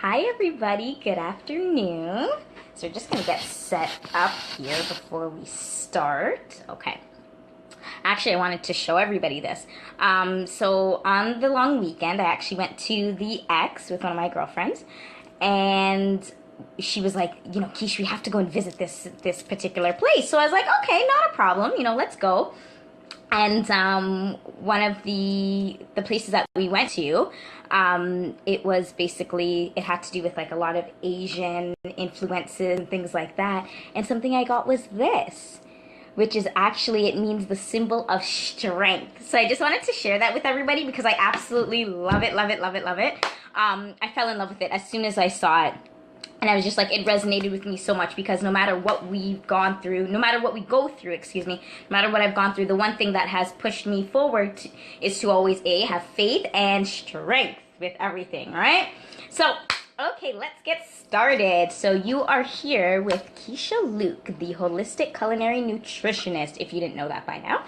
Hi everybody, good afternoon. So we're just gonna get set up here before we start. Okay. Actually, I wanted to show everybody this. So on the long weekend, I actually went to the X with one of my girlfriends, and she was like, Keisha, we have to go and visit this particular place. So I was like, okay, not a problem. Let's go. And one of the places that we went to, it was basically, it had to do with like a lot of Asian influences and things like that. And something I got was this, which is actually, it means the symbol of strength. So I just wanted to share that with everybody because I absolutely love it, love it, love it, love it. I fell in love with it as soon as I saw it. And I was just like, it resonated with me so much because no matter what we've gone through, no matter what we go through, no matter what I've gone through, the one thing that has pushed me forward is to always have faith and strength with everything, right? So, okay, let's get started. So you are here with Keisha Luke, the holistic culinary nutritionist, if you didn't know that by now.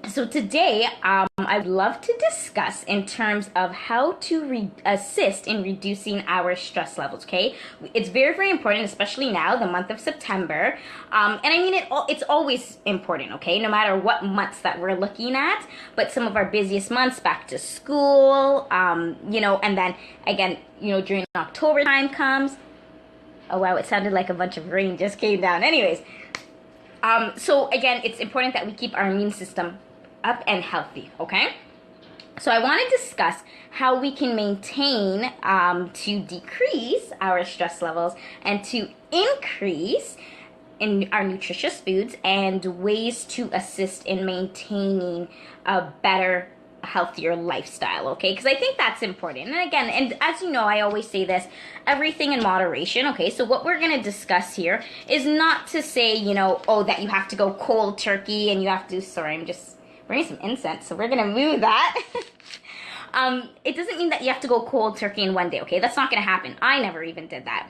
So today, I'd love to discuss in terms of how to assist in reducing our stress levels, okay? It's very, very important, especially now, the month of September. And I mean, it's always important, okay? No matter what months that we're looking at, but some of our busiest months, back to school, and then again, during October time comes. Oh wow, it sounded like a bunch of rain just came down. Anyways. So again, it's important that we keep our immune system up and healthy, okay? So I want to discuss how we can maintain to decrease our stress levels and to increase in our nutritious foods and ways to assist in maintaining a better, healthier lifestyle, okay? Because I think that's important. And again, and as you know, I always say this, everything in moderation, okay? So what we're going to discuss here is not to say, that you have to go cold turkey and you have to, sorry, I'm just burning some incense, so we're going to move that. It doesn't mean that you have to go cold turkey in one day, okay? That's not going to happen. I never even did that.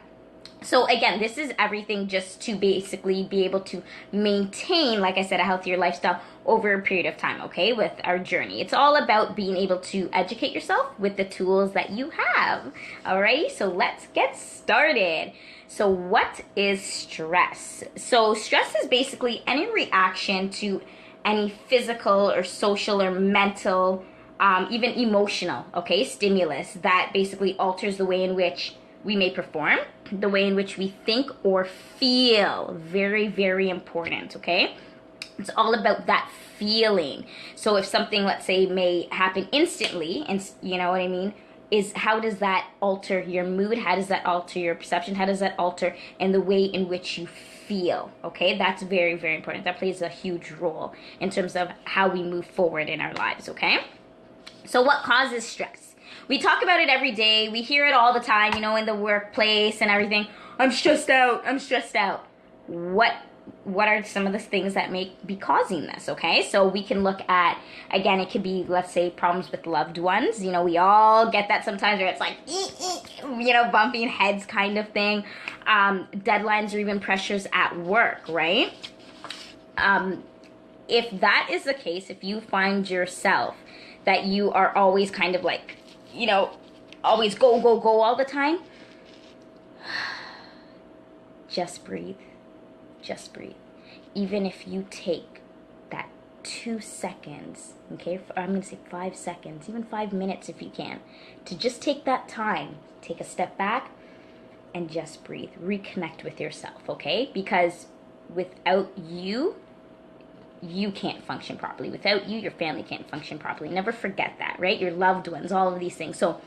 So again, this is everything just to basically be able to maintain, like I said, a healthier lifestyle over a period of time, okay, with our journey. It's all about being able to educate yourself with the tools that you have. Alrighty, so let's get started. So what is stress? So stress is basically any reaction to any physical or social or mental, even emotional, okay, stimulus that basically alters the way in which we may perform, the way in which we think or feel. Very, very important, okay? It's all about that feeling. So if something, let's say, may happen instantly, and you know what I mean, is how does that alter your mood? How does that alter your perception? How does that alter in the way in which you feel? Okay, that's very, very important. That plays a huge role in terms of how we move forward in our lives, okay? So what causes stress? We talk about it every day. We hear it all the time, in the workplace and everything. I'm stressed out. I'm stressed out. What are some of the things that may be causing this, okay? So we can look at, again, it could be, let's say, problems with loved ones. We all get that sometimes where it's like, bumping heads kind of thing. Deadlines or even pressures at work, right? If that is the case, if you find yourself that you are always kind of like, always go, go, go all the time, just breathe. Just breathe. Even if you take that 2 seconds, okay, I'm going to say 5 seconds, even 5 minutes if you can, to just take that time, take a step back and just breathe. Reconnect with yourself, okay? Because without you, you can't function properly. Without you, your family can't function properly. Never forget that, right? Your loved ones, all of these things. So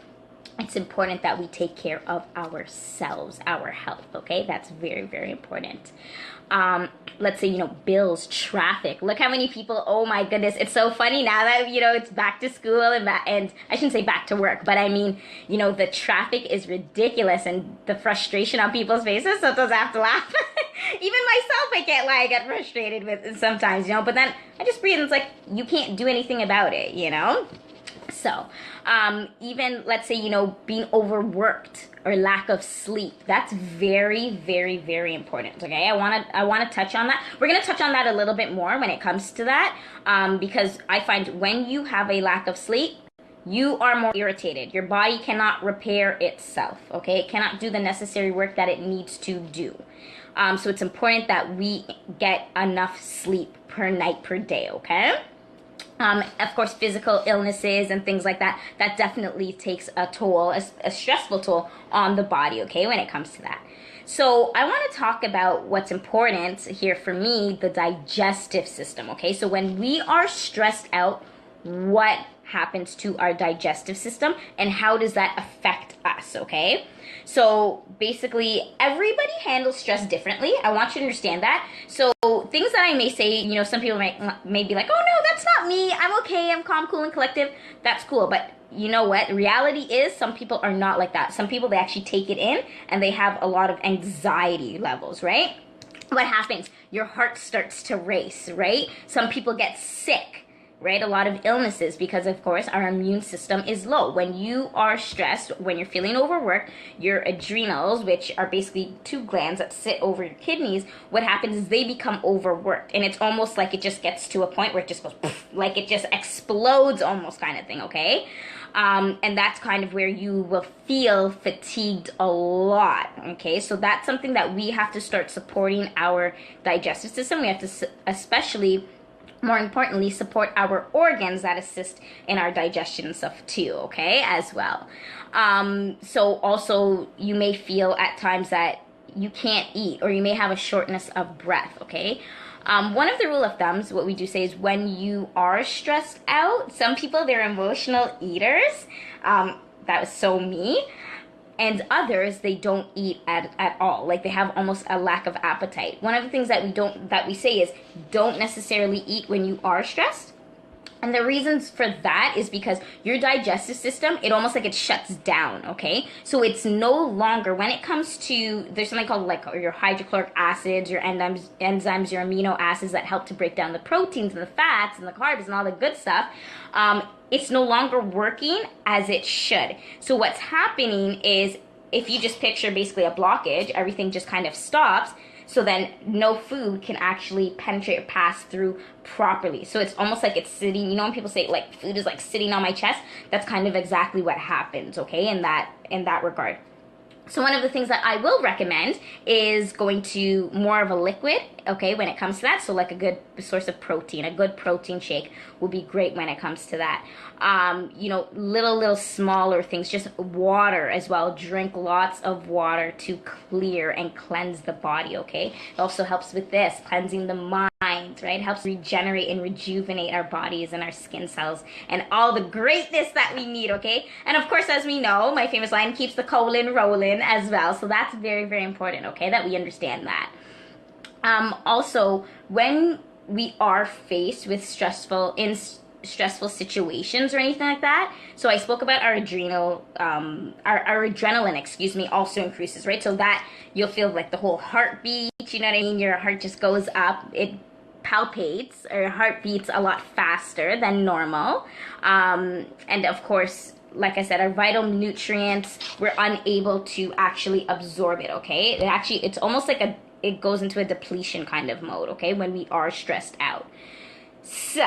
it's important that we take care of ourselves, our health, okay? That's very, very important. Let's say, bills, traffic. Look how many people, oh my goodness, it's so funny now that, it's back to school and I shouldn't say back to work, but I mean, the traffic is ridiculous and the frustration on people's faces, sometimes I have to laugh. Even myself, I can't lie, I get frustrated with it sometimes, but then I just breathe and it's like, you can't do anything about it, So, even, let's say, being overworked or lack of sleep, that's very, very, very important, okay? I want to touch on that. We're going to touch on that a little bit more when it comes to that, because I find when you have a lack of sleep, you are more irritated. Your body cannot repair itself, okay? It cannot do the necessary work that it needs to do. So it's important that we get enough sleep per night, per day, okay? Of course, physical illnesses and things like that, that definitely takes a toll, a stressful toll on the body, okay, when it comes to that. So I want to talk about what's important here for me, the digestive system, okay? So when we are stressed out, what happens to our digestive system and how does that affect us, okay? So basically, everybody handles stress differently. I want you to understand that. So things that I may say, you know, some people may be like, oh no, that's not me. I'm okay. I'm calm, cool, and collective. That's cool. But you know what? Reality is some people are not like that. Some people, they actually take it in and they have a lot of anxiety levels, right? What happens? Your heart starts to race, right? Some people get sick, right? A lot of illnesses because, of course, our immune system is low. When you are stressed, when you're feeling overworked, your adrenals, which are basically two glands that sit over your kidneys, what happens is they become overworked. And it's almost like it just gets to a point where it just goes, poof, like it just explodes almost kind of thing, okay? And that's kind of where you will feel fatigued a lot, okay? So that's something that we have to start supporting our digestive system. We have to especially, more importantly, support our organs that assist in our digestion and stuff too, okay, as well. So also you may feel at times that you can't eat or you may have a shortness of breath, okay? One of the rule of thumbs, what we do say is when you are stressed out, some people, they're emotional eaters. That was so me. And others, they don't eat at all. Like they have almost a lack of appetite. One of the things that we say is don't necessarily eat when you are stressed. And the reasons for that is because your digestive system, it almost like it shuts down, okay? So it's no longer, when it comes to, there's something called like your hydrochloric acids, your enzymes, your amino acids that help to break down the proteins and the fats and the carbs and all the good stuff. It's no longer working as it should. So what's happening is, if you just picture basically a blockage, everything just kind of stops. So then no food can actually penetrate or pass through properly. So it's almost like it's sitting, you know when people say like food is like sitting on my chest, that's kind of exactly what happens, okay, in that regard. So one of the things that I will recommend is going to more of a liquid, okay, when it comes to that. So like a good source of protein, a good protein shake will be great when it comes to that. You know, little smaller things, just water as well. Drink lots of water to clear and cleanse the body, okay? It also helps with this, cleansing the mind, right? It helps regenerate and rejuvenate our bodies and our skin cells and all the greatness that we need, okay? And of course, as we know, my famous line, keeps the colon rolling as well. So that's very, very important, okay, that we understand that. Also, when we are faced with stressful situations or anything like that, so I spoke about our our adrenaline, also increases, right? So that you'll feel like the whole heartbeat, you know what I mean? Your heart just goes up, it palpates, or heart beats a lot faster than normal. And of course, like I said, our vital nutrients, we're unable to actually absorb it, okay? It's almost like it goes into a depletion kind of mode, okay, when we are stressed out. So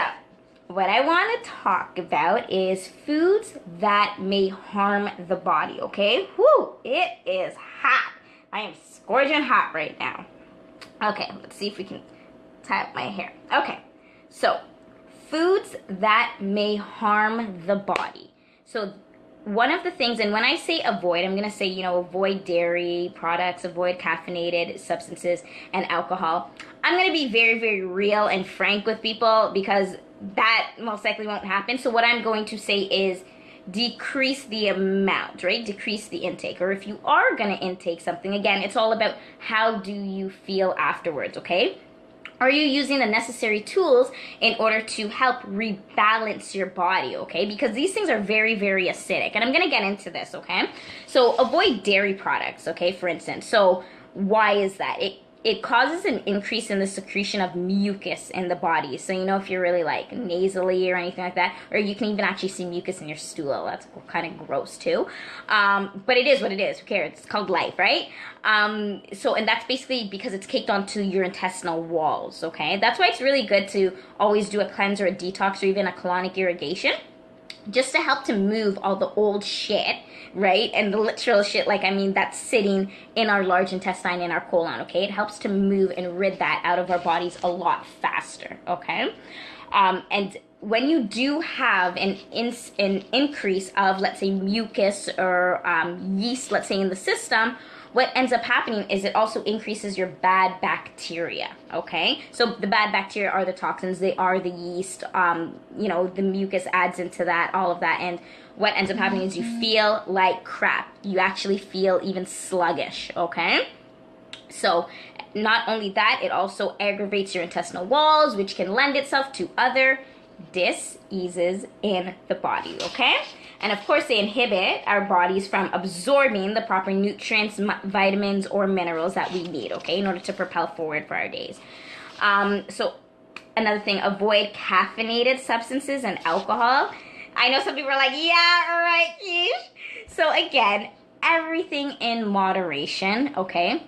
what I want to talk about is foods that may harm the body, okay? Whoo, it is hot. I am scorching hot right now. Okay, let's see if we can tie up my hair. Okay, so foods that may harm the body. So one of the things, and when I say avoid, I'm going to say, you know, avoid dairy products, avoid caffeinated substances and alcohol. I'm going to be very, very real and frank with people because that most likely won't happen. So what I'm going to say is decrease the amount, right? Decrease the intake. Or if you are going to intake something, again, it's all about how do you feel afterwards, okay? Are you using the necessary tools in order to help rebalance your body, okay? Because these things are very, very acidic. And I'm going to get into this, okay? So avoid dairy products, okay, for instance. So why is that? It causes an increase in the secretion of mucus in the body. So, you know, if you're really like nasally or anything like that, or you can even actually see mucus in your stool. That's kind of gross too. But it is what it is. Who cares? It's called life, right? And that's basically because it's caked onto your intestinal walls, okay? That's why it's really good to always do a cleanse or a detox or even a colonic irrigation. just to help to move all the old shit, right? And the literal shit, like, I mean, that's sitting in our large intestine, in our colon, okay? It helps to move and rid that out of our bodies a lot faster, okay? And when you do have an increase of, let's say, mucus or yeast, let's say, in the system, what ends up happening is it also increases your bad bacteria, okay? So the bad bacteria are the toxins, they are the yeast, you know, the mucus adds into that, all of that, and what ends up happening is you feel like crap. You actually feel even sluggish, okay? So not only that, it also aggravates your intestinal walls, which can lend itself to other diseases in the body, okay? And of course, they inhibit our bodies from absorbing the proper nutrients, vitamins, or minerals that we need, okay, in order to propel forward for our days. So another thing, avoid caffeinated substances and alcohol. I know some people are like, yeah, all right, Keish. So again, everything in moderation, okay?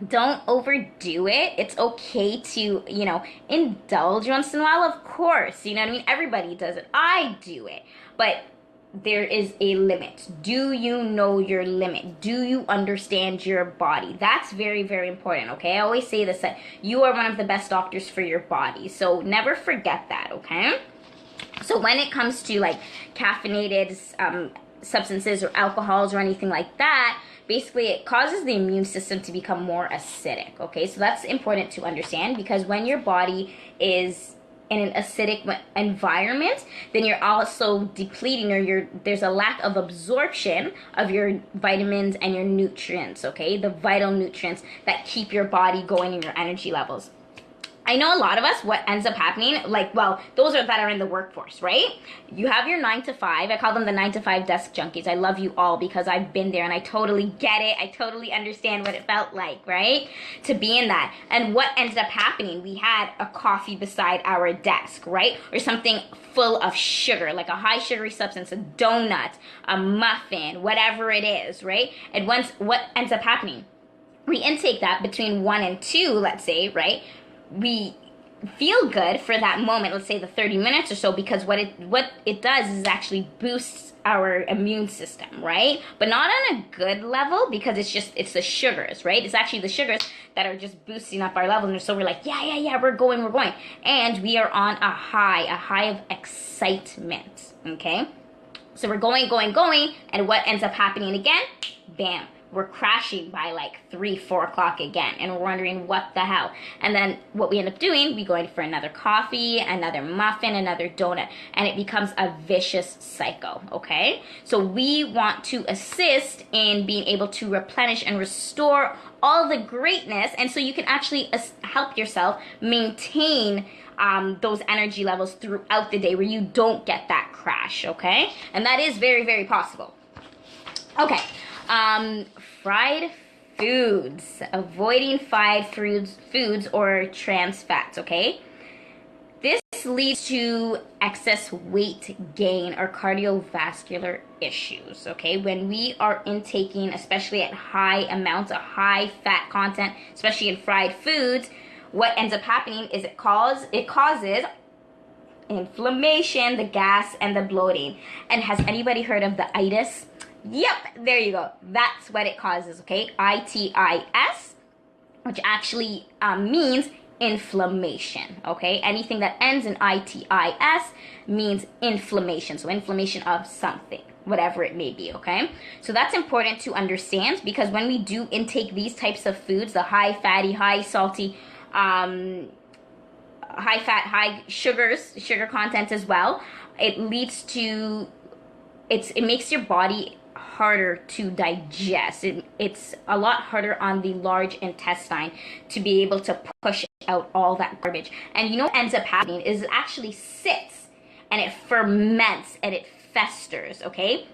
Don't overdo it. It's okay to, you know, indulge once in a while, of course. You know what I mean? Everybody does it. I do it. But there is a limit. Do you know your limit? Do you understand your body? That's very, very important, okay? I always say this, that you are one of the best doctors for your body. So never forget that, okay? So when it comes to like caffeinated substances or alcohols or anything like that, basically it causes the immune system to become more acidic, okay? So that's important to understand, because when your body is in an acidic environment, then you're also depleting, or there's a lack of absorption of your vitamins and your nutrients, okay? The vital nutrients that keep your body going and your energy levels. I know a lot of us, what ends up happening, like, well, those that are in the workforce, right? You have your 9 to 5. I call them the 9 to 5 desk junkies. I love you all because I've been there and I totally get it. I totally understand what it felt like, right? To be in that. And what ended up happening, we had a coffee beside our desk, right? Or something full of sugar, like a high sugary substance, a donut, a muffin, whatever it is, right? And what ends up happening, we intake that between 1 and 2, let's say, right? We feel good for that moment, let's say the 30 minutes or so, because what it does is actually boosts our immune system, right? But not on a good level, because it's the sugars, right? It's actually the sugars that are just boosting up our levels, and so we're like, yeah, we're going, and we are on a high of excitement, okay? So we're going, and what ends up happening again? Bam. We're crashing by like 3, 4 o'clock again, and we're wondering what the hell. And then what we end up doing, we go in for another coffee, another muffin, another donut, and it becomes a vicious cycle, okay? So we want to assist in being able to replenish and restore all the greatness, and so you can actually help yourself maintain those energy levels throughout the day, where you don't get that crash, okay? And that is very, very possible. Okay. Fried foods. Avoiding fried foods or trans fats, okay? This leads to excess weight gain or cardiovascular issues, okay? When we are intaking, especially at high amounts of high fat content, especially in fried foods, what ends up happening is it causes inflammation, the gas, and the bloating. And has anybody heard of the itis? Yep, there you go. That's what it causes, okay? ITIS, which actually means inflammation, okay? Anything that ends in ITIS means inflammation. So inflammation of something, whatever it may be, okay? So that's important to understand, because when we do intake these types of foods, the high fatty, high salty, high fat, high sugar content as well, it leads to, it makes your body harder to digest. It's a lot harder on the large intestine to be able to push out all that garbage. And you know what ends up happening is it actually sits and it ferments and it festers, okay?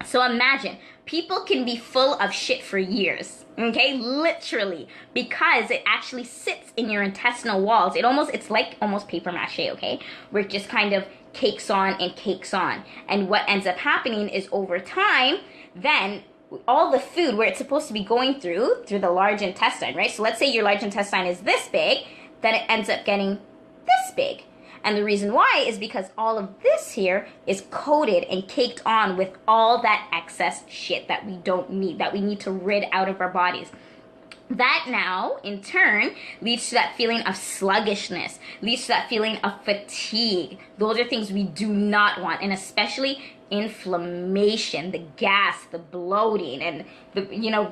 So imagine, people can be full of shit for years, okay? Literally, because it actually sits in your intestinal walls. It's like almost paper mache, okay? Where it just kind of cakes on and cakes on. And what ends up happening is over time, then all the food where it's supposed to be going through the large intestine, right? So let's say your large intestine is this big, then it ends up getting this big. And the reason why is because all of this here is coated and caked on with all that excess shit that we don't need, that we need to rid out of our bodies. That now, in turn, leads to that feeling of sluggishness, leads to that feeling of fatigue. Those are things we do not want, and especially inflammation, the gas, the bloating, and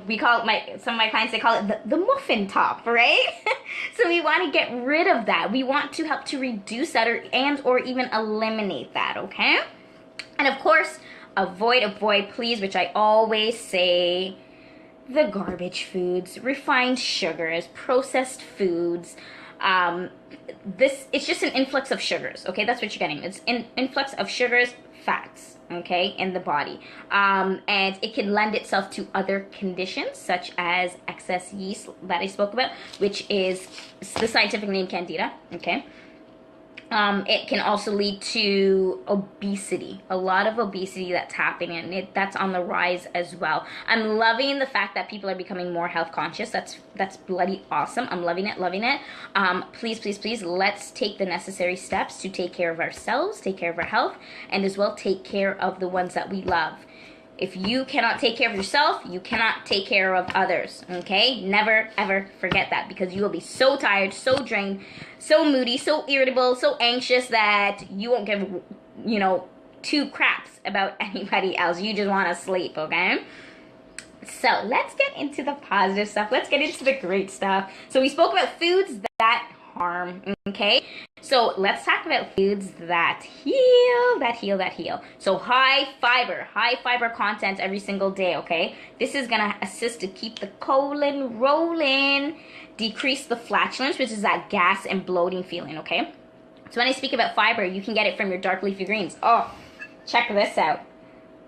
we call it, some of my clients, they call it the muffin top, right? So we want to get rid of that. We want to help to reduce that or even eliminate that, okay? And of course, avoid, please, which I always say, the garbage foods, refined sugars, processed foods. It's just an influx of sugars, okay? That's what you're getting. It's an influx of sugars, fats, okay, in the body. And it can lend itself to other conditions, such as excess yeast that I spoke about, which is the scientific name Candida, okay? It can also lead to obesity, a lot of obesity that's happening, and that's on the rise as well. I'm loving the fact that people are becoming more health conscious. That's bloody awesome. I'm loving it. Please, let's take the necessary steps to take care of ourselves, take care of our health, and as well take care of the ones that we love. If you cannot take care of yourself, you cannot take care of others, okay? Never, ever forget that, because you will be so tired, so drained, so moody, so irritable, so anxious that you won't give, two craps about anybody else. You just want to sleep, okay? So let's get into the positive stuff. Let's get into the great stuff. So we spoke about foods that harm, okay? So let's talk about foods that heal. So high fiber content every single day, okay? This is gonna assist to keep the colon rolling, decrease the flatulence, which is that gas and bloating feeling, okay? So when I speak about fiber, you can get it from your dark leafy greens. Oh, check this out.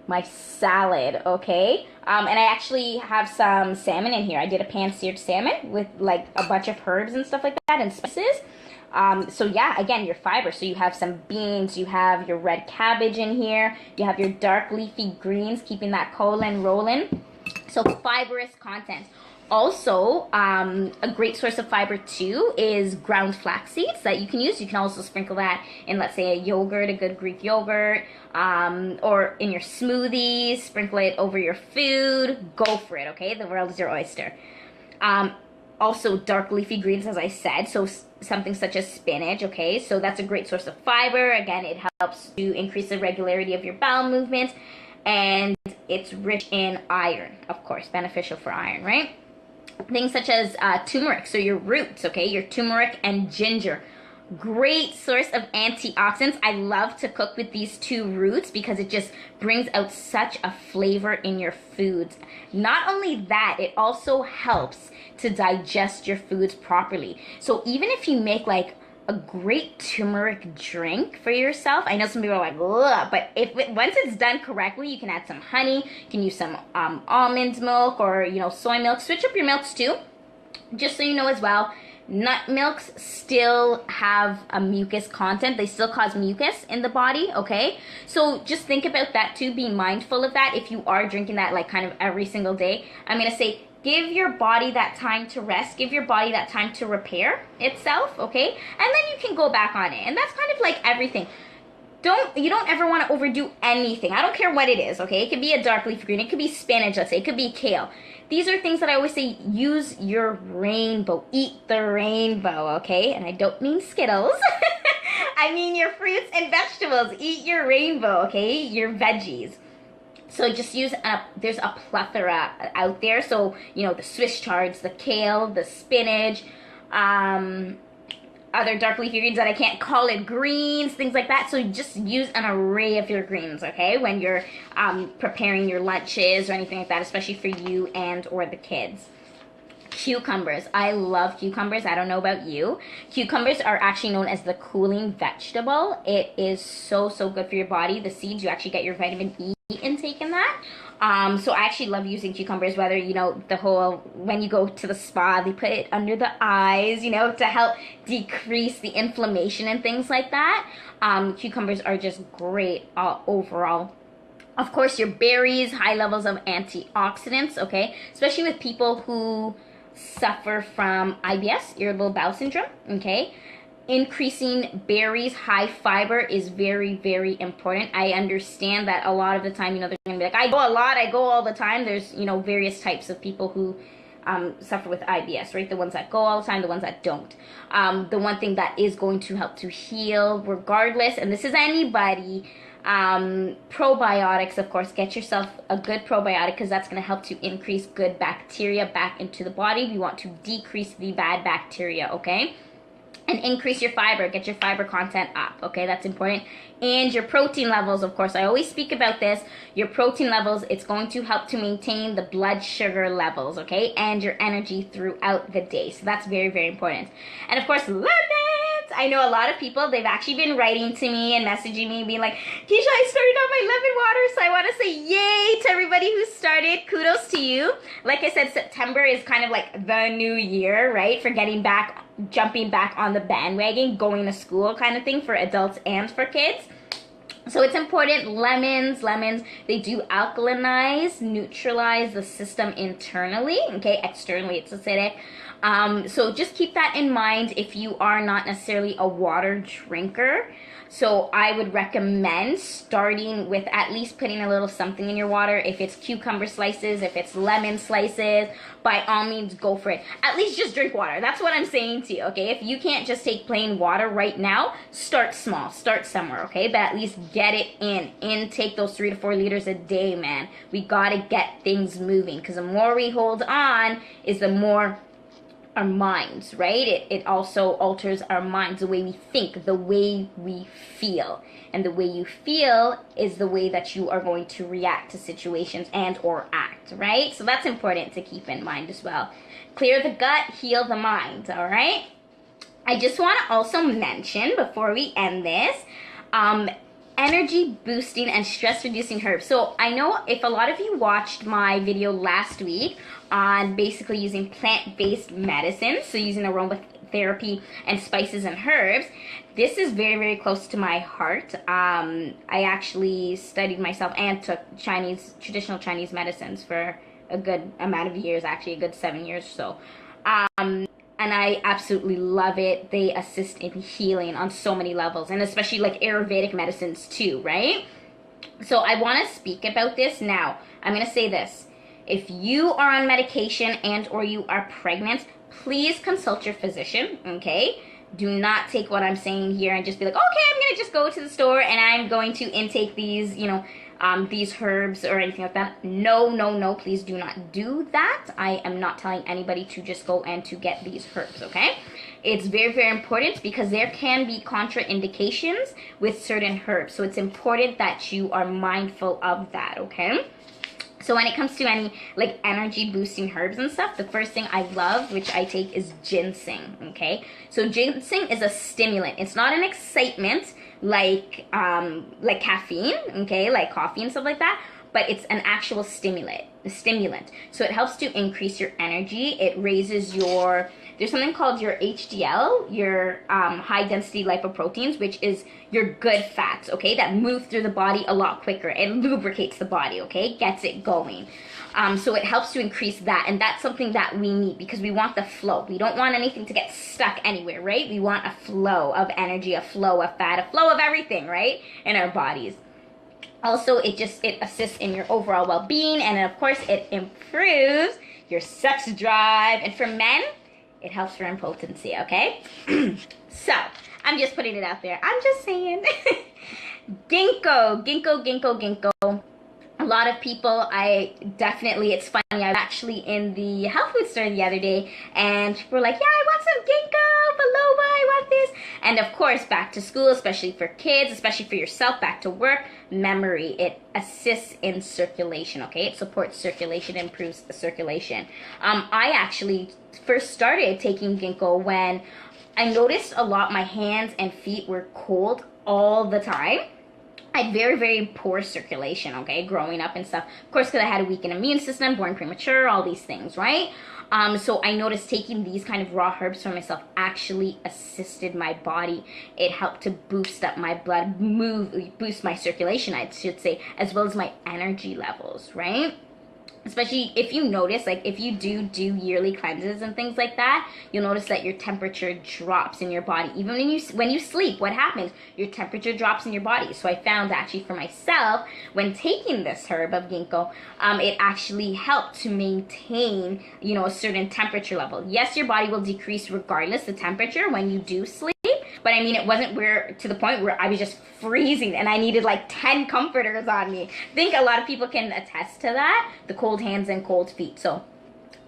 My salad, okay? And I actually have some salmon in here. I did a pan-seared salmon with like a bunch of herbs and stuff like that and spices. So yeah, again, your fiber. So you have some beans, you have your red cabbage in here, you have your dark leafy greens, keeping that colon rolling. So fibrous content. Also, a great source of fiber too is ground flax seeds that you can use. You can also sprinkle that in, let's say, a yogurt, a good Greek yogurt, or in your smoothies. Sprinkle it over your food. Go for it, okay? The world is your oyster. Also, dark leafy greens, as I said, so something such as spinach, okay? So that's a great source of fiber. Again, it helps to increase the regularity of your bowel movement, and it's rich in iron, of course, beneficial for iron, right? Things such as turmeric, so your roots, okay? Your turmeric and ginger. Great source of antioxidants. I love to cook with these two roots because it just brings out such a flavor in your foods. Not only that, it also helps to digest your foods properly. So even if you make like a great turmeric drink for yourself, I know some people are like, ugh, but once it's done correctly, you can add some honey, you can use some almond milk or soy milk. Switch up your milks too, just so you know as well. Nut milks still have a mucus content. They still cause mucus in the body, okay? So just think about that too. Be mindful of that if you are drinking that like kind of every single day. I'm going to say give your body that time to rest. Give your body that time to repair itself, okay? And then you can go back on it. And that's kind of like everything. You don't ever want to overdo anything. I don't care what it is, okay? It could be a dark leafy green. It could be spinach, let's say. It could be kale. These are things that I always say, use your rainbow. Eat the rainbow, okay? And I don't mean Skittles. I mean your fruits and vegetables. Eat your rainbow, okay? Your veggies. So just there's a plethora out there. So, the Swiss chards, the kale, the spinach, other dark leafy greens that I can't call it greens, things like that. So just use an array of your greens, okay, when you're preparing your lunches or anything like that, especially for you and or the kids. Cucumbers. I love cucumbers. I don't know about you. Cucumbers are actually known as the cooling vegetable. It is so good for your body. The seeds, you actually get your vitamin E intake in that. So I actually love using cucumbers, whether, when you go to the spa, they put it under the eyes, to help decrease the inflammation and things like that. Cucumbers are just great overall. Of course, your berries, high levels of antioxidants, okay? Especially with people who suffer from IBS, irritable bowel syndrome, okay? increasing berries, high fiber is very, very important. I understand that a lot of the time, they're going to be like, I go a lot, I go all the time. There's, various types of people who suffer with IBS, right? The ones that go all the time, the ones that don't. The one thing that is going to help to heal regardless, and this is anybody, probiotics, of course. Get yourself a good probiotic because that's going to help to increase good bacteria back into the body. We want to decrease the bad bacteria, okay? And increase your fiber, get your fiber content up, okay? That's important. And your protein levels, of course. I always speak about this. Your protein levels, it's going to help to maintain the blood sugar levels, okay? And your energy throughout the day. So that's very, very important. And of course, lemons! I know a lot of people, they've actually been writing to me and messaging me being like, Keisha, I started on my lemon water, so I want to say yay to everybody who started. Kudos to you. Like I said, September is kind of like the new year, right? For jumping back on the bandwagon, going to school kind of thing for adults and for kids. So it's important. Lemons, they do alkalinize, neutralize the system internally, okay? Externally, it's acidic. So just keep that in mind if you are not necessarily a water drinker. So I would recommend starting with at least putting a little something in your water. If it's cucumber slices, if it's lemon slices, by all means, go for it. At least just drink water. That's what I'm saying to you, okay? If you can't just take plain water right now, start small. Start somewhere, okay? But at least get it in. Intake those 3 to 4 liters a day, man. We gotta get things moving because the more we hold on is the more our minds, right? It also alters our minds, the way we think, the way we feel. And the way you feel is the way that you are going to react to situations and or act, right? So that's important to keep in mind as well. Clear the gut, heal the mind, all right? I just want to also mention before we end this, energy boosting and stress reducing herbs. So I know if a lot of you watched my video last week on basically using plant-based medicines, so using aromatherapy and spices and herbs, this is very, very close to my heart. I actually studied myself and took traditional Chinese medicines for a good amount of years, actually a good 7 years or so. And I absolutely love it. They assist in healing on so many levels, and especially like Ayurvedic medicines too, right? So I want to speak about this now. I'm going to say this. If you are on medication and or you are pregnant, please consult your physician, okay? Do not take what I'm saying here and just be like, okay, I'm going to just go to the store and I'm going to intake these, these herbs or anything like that. No, please do not do that. I am not telling anybody to just go and to get these herbs, okay? It's very, very important because there can be contraindications with certain herbs. So it's important that you are mindful of that, okay? So when it comes to any like energy boosting herbs and stuff, the first thing I love, which I take, is ginseng, okay? So ginseng is a stimulant. It's not an excitement like caffeine, okay, like coffee and stuff like that, but it's an actual stimulant. So it helps to increase your energy. It raises there's something called your HDL, your high density lipoproteins, which is your good fats, okay, that move through the body a lot quicker. It lubricates the body, okay, gets it going. So it helps to increase that, and that's something that we need because we want the flow. We don't want anything to get stuck anywhere, right? We want a flow of energy, a flow of fat, a flow of everything, right, in our bodies. Also, it assists in your overall well-being, and of course, it improves your sex drive. And for men, it helps for impotency, okay? So, I'm just putting it out there. I'm just saying. Ginkgo. A lot of people, it's funny, I was actually in the health food store the other day, and people were like, yeah, I want some ginkgo biloba, I want this. And of course, back to school, especially for kids, especially for yourself, back to work, memory, it assists in circulation, okay? It supports circulation, improves the circulation. I actually first started taking ginkgo when I noticed a lot my hands and feet were cold all the time. I had very, very poor circulation, okay, growing up and stuff. Of course, because I had a weakened immune system, born premature, all these things, right? So I noticed taking these kind of raw herbs for myself actually assisted my body. It helped to boost up my blood, boost my circulation, I should say, as well as my energy levels, right? Especially if you notice, like if you do yearly cleanses and things like that, you'll notice that your temperature drops in your body. Even when you sleep, what happens? Your temperature drops in your body. So I found actually for myself, when taking this herb of ginkgo, it actually helped to maintain, you know, a certain temperature level. Yes, your body will decrease regardless the temperature when you do sleep. But I mean, it wasn't to the point where I was just freezing and I needed like 10 comforters on me. I think a lot of people can attest to that, the cold hands and cold feet. So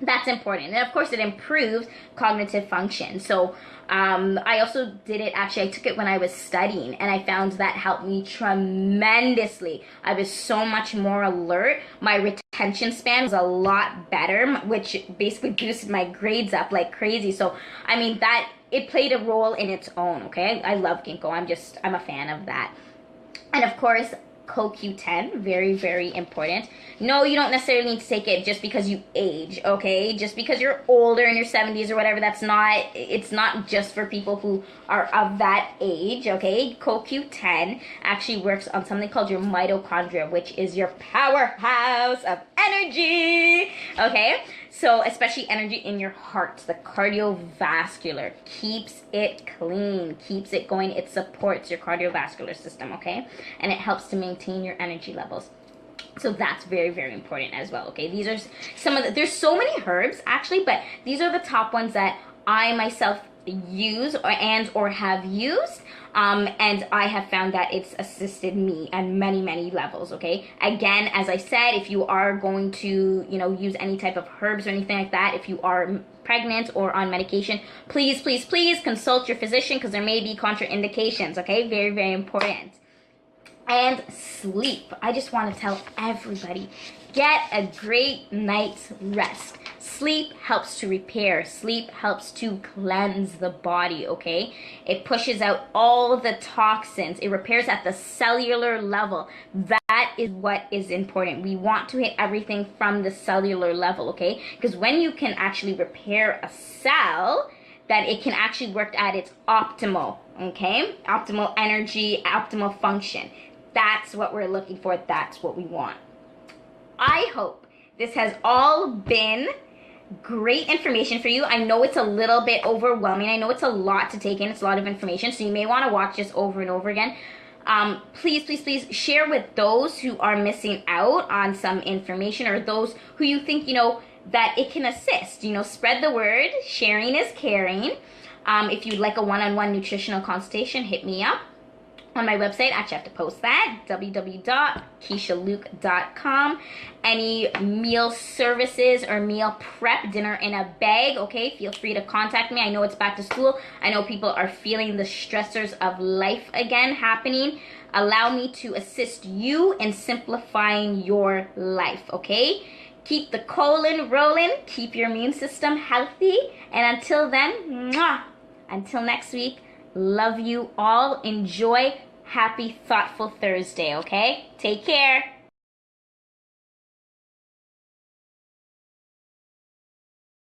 that's important. And of course, it improves cognitive function. So I also did it, actually, I took it when I was studying, and I found that helped me tremendously. I was so much more alert. My retention span was a lot better, which basically boosted my grades up like crazy. So, I mean, it played a role in its own, okay? I love ginkgo. I'm a fan of that. And of course, CoQ10, very, very important. No, you don't necessarily need to take it just because you age, okay? Just because you're older in your 70s or whatever, it's not just for people who are of that age, okay? CoQ10 actually works on something called your mitochondria, which is your powerhouse of energy, okay? So especially energy in your heart, the cardiovascular, keeps it clean, keeps it going. It supports your cardiovascular system, okay? And it helps to maintain your energy levels. So that's very, very important as well, okay? These are there's so many herbs actually, but these are the top ones that I myself use or have used. And I have found that it's assisted me at many, many levels, okay? Again, as I said, if you are going to, you know, use any type of herbs or anything like that, if you are pregnant or on medication, please, please, please consult your physician, because there may be contraindications, okay? Very, very important. And sleep. I just want to tell everybody, get a great night's rest. Sleep helps to repair. Sleep helps to cleanse the body, okay? It pushes out all the toxins. It repairs at the cellular level. That is what is important. We want to hit everything from the cellular level, okay? Because when you can actually repair a cell, that it can actually work at its optimal, okay? Optimal energy, optimal function. That's what we're looking for. That's what we want. I hope this has all been great information for you. I know it's a little bit overwhelming. I know it's a lot to take in. It's a lot of information. So you may want to watch this over and over again. Please, please, please share with those who are missing out on some information, or those who you think, you know, that it can assist. You know, spread the word. Sharing is caring. If you'd like a one-on-one nutritional consultation, hit me up on my website. Actually, I have to post that, www.keishaluke.com. Any meal services or meal prep, dinner in a bag, okay, feel free to contact me. I know it's back to school. I know people are feeling the stressors of life again happening. Allow me to assist you in simplifying your life, okay? Keep the colon rolling, keep your immune system healthy, and until then, until next week, love you all. Enjoy. Happy Thoughtful Thursday, okay? Take care.